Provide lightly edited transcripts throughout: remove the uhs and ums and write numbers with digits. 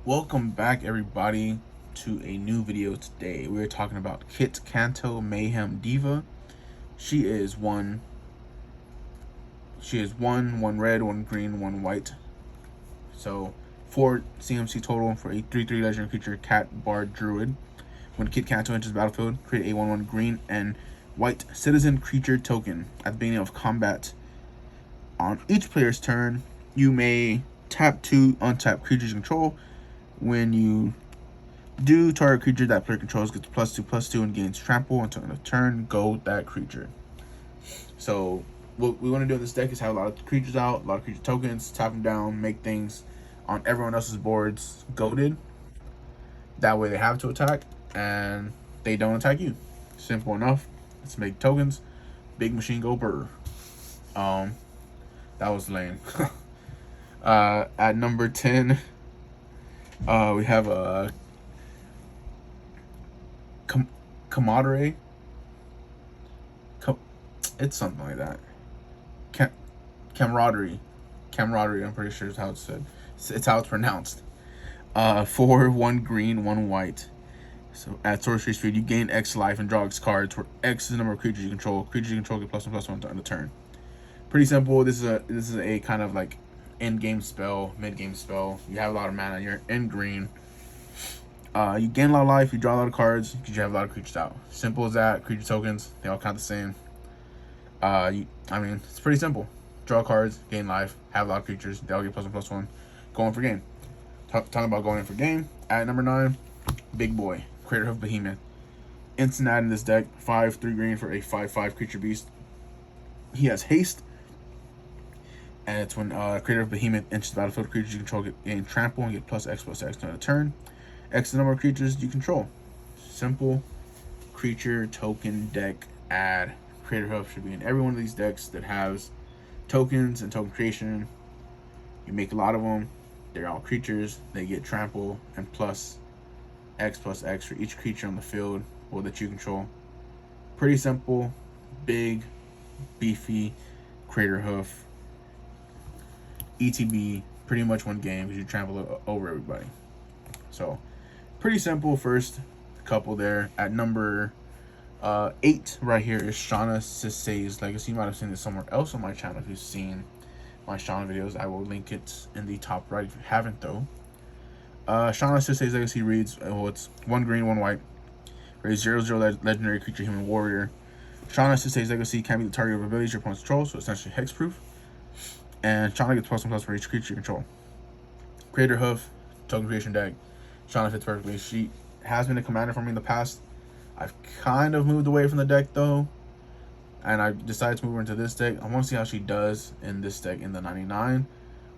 Welcome back, everybody, to a new video. Today we're talking about Kitt Kanto Mayhem Diva. She is one red, one green, one white. So 4 CMC total for a 3/3 legendary creature, Cat Bard Druid. When Kitt Kanto enters the battlefield, create a 1/1 green and white citizen creature token. At the beginning of combat, on each player's turn, you may tap 2 untap creatures you control. When you do, target creature that player controls gets +2/+2 and gains trample until end of turn. Go that creature. So what we want to do in this deck is have a lot of creatures out, a lot of creature tokens, tap them down, make things on everyone else's boards goated. That way they have to attack and they don't attack you. Simple enough. Let's make tokens. Big machine go burr. That was lame. At number 10, we have a camaraderie. It's something like that. Camaraderie. I'm pretty sure is how it's said. It's how it's pronounced. 4, 1 green, 1 white. So at sorcery speed, you gain X life and draw X cards, where X is the number of creatures you control. Creatures you control get +1/+1 to end the turn. Pretty simple. This is a kind of like end game spell, mid game spell. You have a lot of mana. You're in green. You gain a lot of life. You draw a lot of cards because you have a lot of creatures out. Simple as that. Creature tokens, they all count the same. I mean, it's pretty simple. Draw cards, gain life, have a lot of creatures. They all get +1/+1. Going for game. Talking about going in for game. At number 9, big boy, Creator of Behemoth. Instant add in this deck. 5, 3 green for a 5/5 creature beast. He has haste. And it's when Creator of Behemoth enters the battlefield, creatures you control gain trample and get +X/+X to the turn. X the number of creatures you control. Simple creature token deck add. Creator Hoof should be in every one of these decks that has tokens and token creation. You make a lot of them. They're all creatures. They get trample and +X/+X for each creature on the field or that you control. Pretty simple, big, beefy Creator Hoof. ETB, pretty much one game because you trample over everybody. So pretty simple. First couple there. At number 8 right here is Shauna Sisei's Legacy. You might have seen this somewhere else on my channel. If you've seen my Shauna videos, I will link it in the top right if you haven't though. Shauna Sisei's Legacy reads, it's 1 green, 1 white for a 0/0 legendary creature human warrior. Shauna Sisei's Legacy can be the target of abilities your opponents control, so essentially hexproof. And Shauna gets +1/+ for each creature you control. Creator Hoof, token creation deck. Shauna fits perfectly. She has been a commander for me in the past. I've kind of moved away from the deck though, and I decided to move her into this deck. I want to see how she does in this deck in the 99.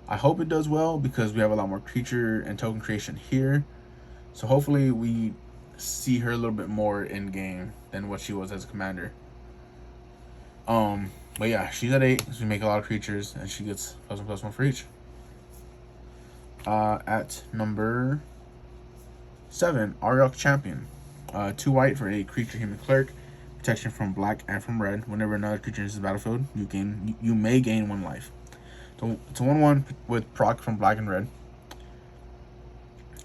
I hope it does well because we have a lot more creature and token creation here. So hopefully we see her a little bit more in game than what she was as a commander. But yeah, she's at 8, so we make a lot of creatures, and she gets +1/+1 for each. At number 7, Ariok Champion. 2 white for a creature human cleric. Protection from black and from red. Whenever another creature enters the battlefield, you may gain 1 life. So it's a 1/1 with proc from black and red.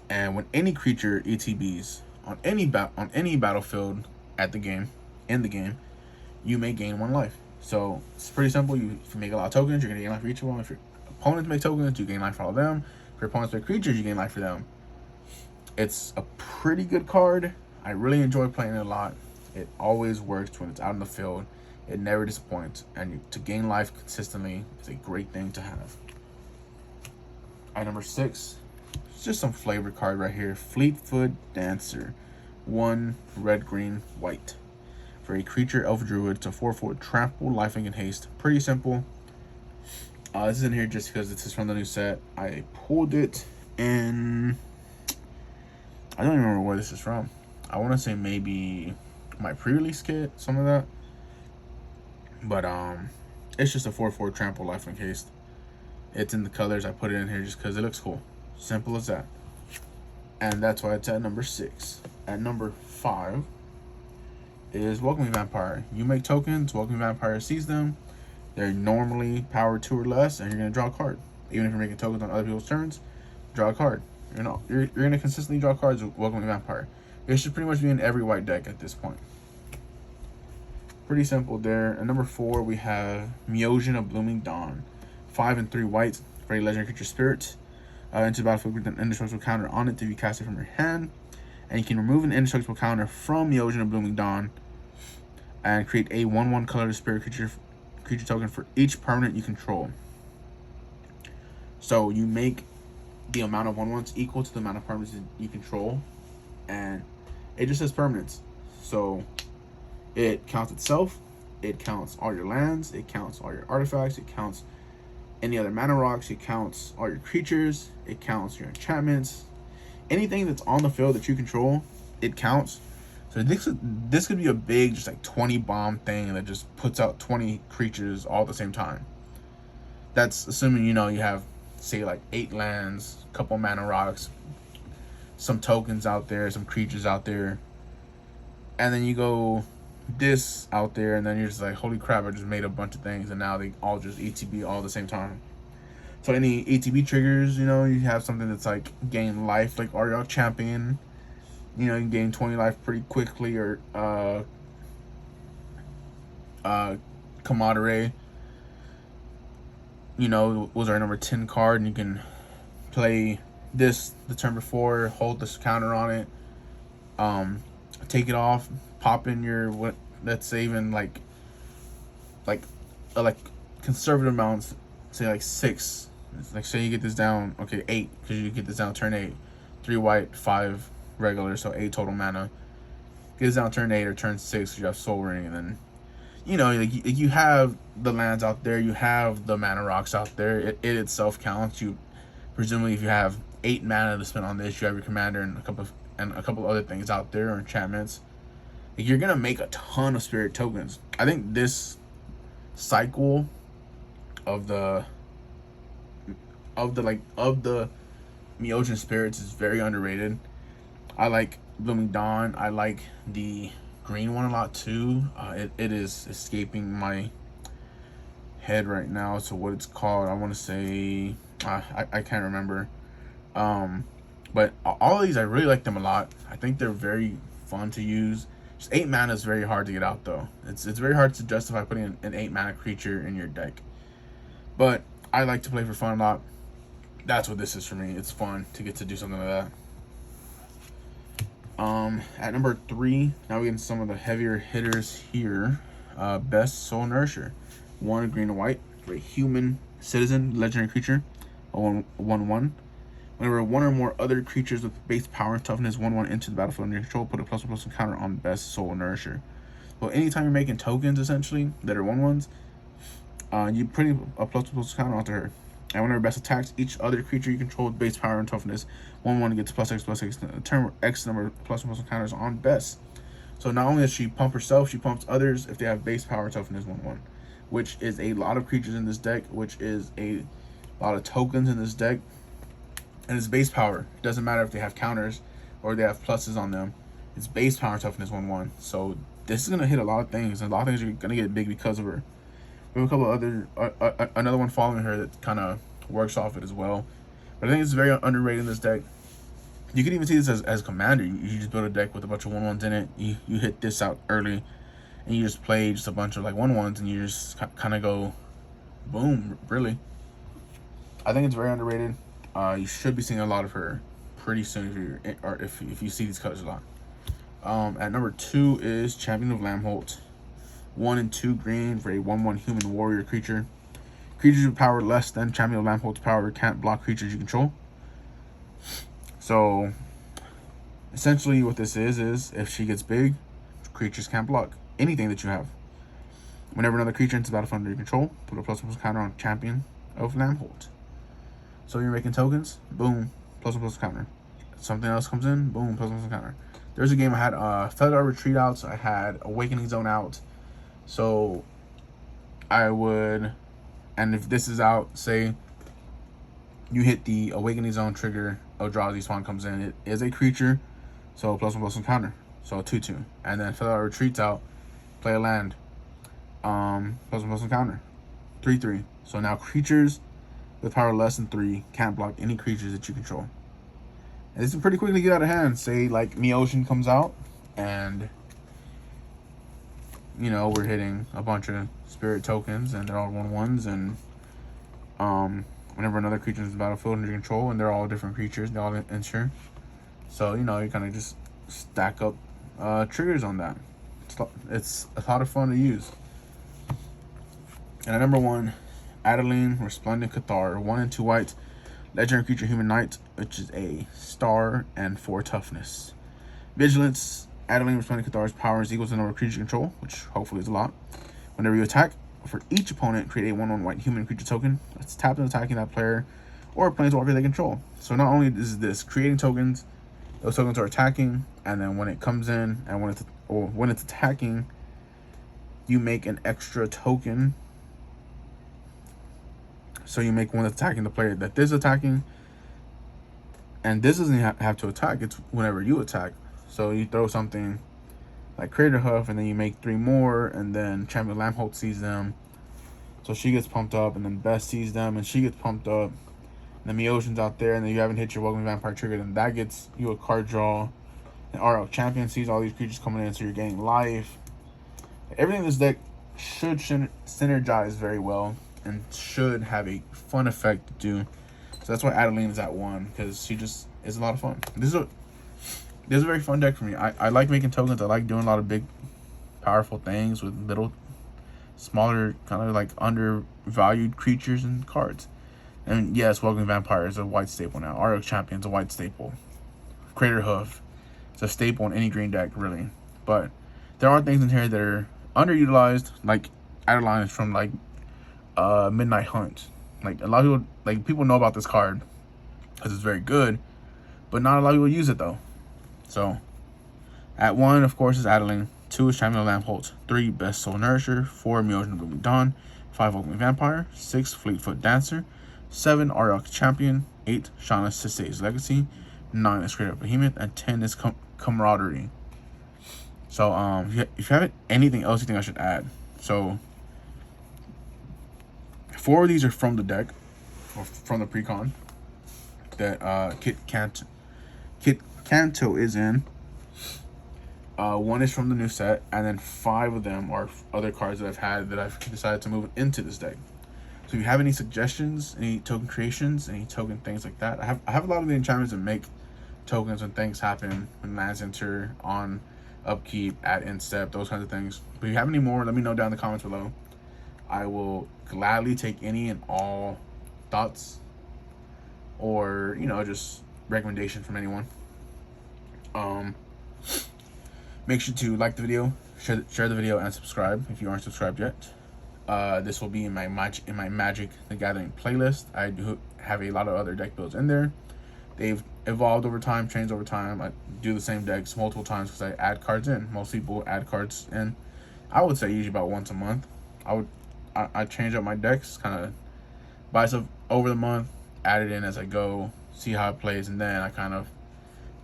And when any creature ETBs on any battlefield in the game, you may gain 1 life. So it's pretty simple. If you make a lot of tokens, you're gonna gain life for each of them. If your opponents make tokens, you gain life for all of them. If your opponents make creatures, you gain life for them. It's a pretty good card. I really enjoy playing it a lot. It always works when it's out in the field. It never disappoints, and to gain life consistently is a great thing to have. At number 6, it's just some flavor card right here. Fleetfoot Dancer. 1 red, green, white. For a creature elf druid to 4/4 trample, lifelink, and haste. Pretty simple. This is in here just because this is from the new set. I pulled it in, I don't even remember where this is from. I want to say maybe my pre-release kit, some of that. But it's just a 4/4 trample, lifelink, haste. It's in the colors. I put it in here just because it looks cool. Simple as that. And that's why it's at number 6. At number 5 is Welcoming Vampire. You make tokens, Welcoming Vampire sees them. They're normally power 2 or less, and you're going to draw a card. Even if you're making tokens on other people's turns, draw a card. you're gonna consistently draw cards with Welcoming Vampire. It should pretty much be in every white deck at this point. Pretty simple there. At number 4, we have Myojin of Blooming Dawn. 5 and 3 white for a legendary creature spirit. Into the battlefield with an indestructible counter on it if you cast it from your hand. And you can remove an indestructible counter from Myojin of Blooming Dawn and create a 1/1 colorless spirit creature token for each permanent you control. So you make the amount of 1/1s equal to the amount of permanents you control, and it just says permanents. So it counts itself, it counts all your lands, it counts all your artifacts, it counts any other mana rocks, it counts all your creatures, it counts your enchantments, anything that's on the field that you control, it counts. So this could be a big, just like 20 bomb thing that just puts out 20 creatures all at the same time. That's assuming, you have, say, like 8 lands, a couple mana rocks, some tokens out there, some creatures out there, and then you go this out there, and then you're just like, holy crap, I just made a bunch of things, and now they all just ETB all at the same time. So any ETB triggers, you have something that's like gain life, like Ariel Champion, you can gain 20 life pretty quickly, or Kamadare, was our number 10 card, and you can play this the turn before, hold this counter on it, take it off, pop in your let's say even like conservative amounts, say like 6. Like say you get this down, okay, 8, because you get this down turn 8, 3 white, 5 regular, so 8 total mana. Get this down turn 8 or turn 6, you have Soul Ring, and then you have the lands out there, you have the mana rocks out there. It itself counts. You presumably, if you have 8 mana to spend on this, you have your commander and a couple other things out there, or enchantments. You're gonna make a ton of spirit tokens. I think this cycle of the Myojin spirits is very underrated. I like Blooming Dawn. I like the green one a lot too. It is escaping my head right now. So what it's called, I want to say, I can't remember. But all of these, I really like them a lot. I think they're very fun to use. Just 8 mana is very hard to get out though. It's very hard to justify putting an 8 mana creature in your deck. But I like to play for fun a lot. That's what this is for me. It's fun to get to do something like that. At number 3, now we get into some of the heavier hitters here. Best Soul Nourisher. 1 green and white for a human citizen legendary creature. A 1/1. Whenever 1 or more other creatures with base power and toughness 1/1 into the battlefield under your control, put a +1/+1 counter on Best Soul Nourisher. So anytime you're making tokens essentially that are 1/1s, you put a +1/+1 counter onto her. And whenever Best attacks each other creature you control with base power and toughness, 1/1 gets +X/+X, turn X number of +1/+1 counters on Best. So not only does she pump herself, she pumps others if they have base power and toughness 1/1, which is a lot of creatures in this deck, which is a lot of tokens in this deck, and it's base power. It doesn't matter if they have counters or they have pluses on them. It's base power toughness 1/1. So this is gonna hit a lot of things, and a lot of things are gonna get big because of her. We have a couple other, another one following her that kind of works off it as well. But I think it's very underrated in this deck. You could even see this as commander. You just build a deck with a bunch of 1/1s in it. You hit this out early, and you just play just a bunch of like 1/1s, and you just kind of go, boom, really. I think it's very underrated. You should be seeing a lot of her pretty soon if you see these colors a lot. At number 2 is Champion of Lamholt. 1 and 2 green for a 1/1 human warrior creature. Creatures with power less than Champion of Lamholt's power can't block creatures you control. So essentially what this is if she gets big, creatures can't block anything that you have. Whenever another creature enters the battlefield under your control, put a +1/+1 counter on Champion of Lamholt. So you're making tokens, boom, +1/+1 counter. Something else comes in, boom, +1/+1 counter. There's a game I had Feather Retreat out, so I had Awakening Zone out. So I would, and if this is out, say you hit the Awakening Zone trigger, Eldrazi Spawn comes in. It is a creature, so +1/+1 counter, so a 2/2. And then Feather Retreats out, play a land, +1/+1 counter, 3/3. So now creatures with power less than 3 can't block any creatures that you control. And this can pretty quickly get out of hand. Say like Ocean comes out, and you know we're hitting a bunch of spirit tokens, and they're all 1/1s, and whenever another creature is in the battlefield under your control, and they're all different creatures, they all insure. So you know you kind of just stack up triggers on that. It's a lot of fun to use. And at number 1, Adeline Resplendent Cathar, 1 and 2 white, legendary creature, human knight, which is a star and 4 toughness. Vigilance. Adeline Resplendent Cathar's power is equal to the number of creatures you control, which hopefully is a lot. Whenever you attack, for each opponent, create a 1/1 white human creature token that's tapped and attacking that player or planeswalker they control. So not only is this creating tokens, those tokens are attacking, and then when it comes in and when it's attacking, you make an extra token. So you make one that's attacking the player that is attacking, and this doesn't have to attack. It's whenever you attack. So you throw something like Crater Hoof, and then you make 3 more, and then Champion Lampholt sees them, so she gets pumped up, and then Bess sees them, and she gets pumped up. And then Ocean's out there, and then you haven't hit your Welcome Vampire trigger, then that gets you a card draw. And RL Champion sees all these creatures coming in, so you're getting life. Everything in this deck should synergize very well, and should have a fun effect to do. So that's why Adeline is at 1, because she just is a lot of fun. This is a very fun deck for me. I like making tokens. I like doing a lot of big, powerful things with little, smaller, kind of like undervalued creatures and cards. And yes, Welcome Vampire is a white staple now. RL Champion is a white staple. Crater Hoof is a staple in any green deck, really. But there are things in here that are underutilized, like Adeline is from like Midnight Hunt. Like a lot of people know about this card because it's very good, but not a lot of people use it though. So at 1, of course, is Adeline. 2 is Champion Lampholt. 3, Best Soul Nourisher. 4, Meosion Blooming Dawn. 5, Welcome Vampire. 6, Fleetfoot Dancer. 7, RL Champion. 8, Shauna Sisei's Legacy. 9 is Creative Behemoth, and 10 is Camaraderie. So if you have anything else you think I should add, so 4 of these are from the deck, or from the precon that Kitt Kanto is in. 1 is from the new set, and then 5 of them are other cards that I've had that I've decided to move into this deck. So if you have any suggestions, any token creations, any token things like that, I have a lot of the enchantments that make tokens when things happen, when lands enter, on upkeep, at end step, those kinds of things. But if you have any more, let me know down in the comments below. I will gladly take any and all thoughts, or just recommendation from anyone. Make sure to like the video, share the video, and subscribe if you aren't subscribed yet. This will be in my Magic the Gathering playlist. I do have a lot of other deck builds in there. They've evolved over time, changed over time. I do the same decks multiple times because I add cards in. Most people add cards in, I would say, usually about once a month. I change up my decks, kind of buy stuff over the month, add it in as I go, see how it plays, and then I kind of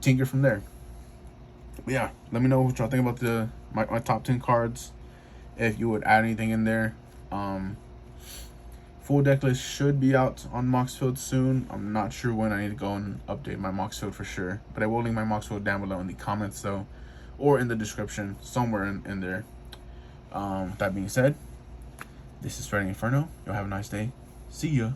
tinker from there. But yeah, let me know what y'all think about my top 10 cards. If you would add anything in there. Full deck list should be out on Moxfield soon. I'm not sure when. I need to go and update my Moxfield for sure. But I will link my Moxfield down below in the comments though, or in the description, somewhere in there. That being said, this is Freddy Inferno. Y'all have a nice day. See ya.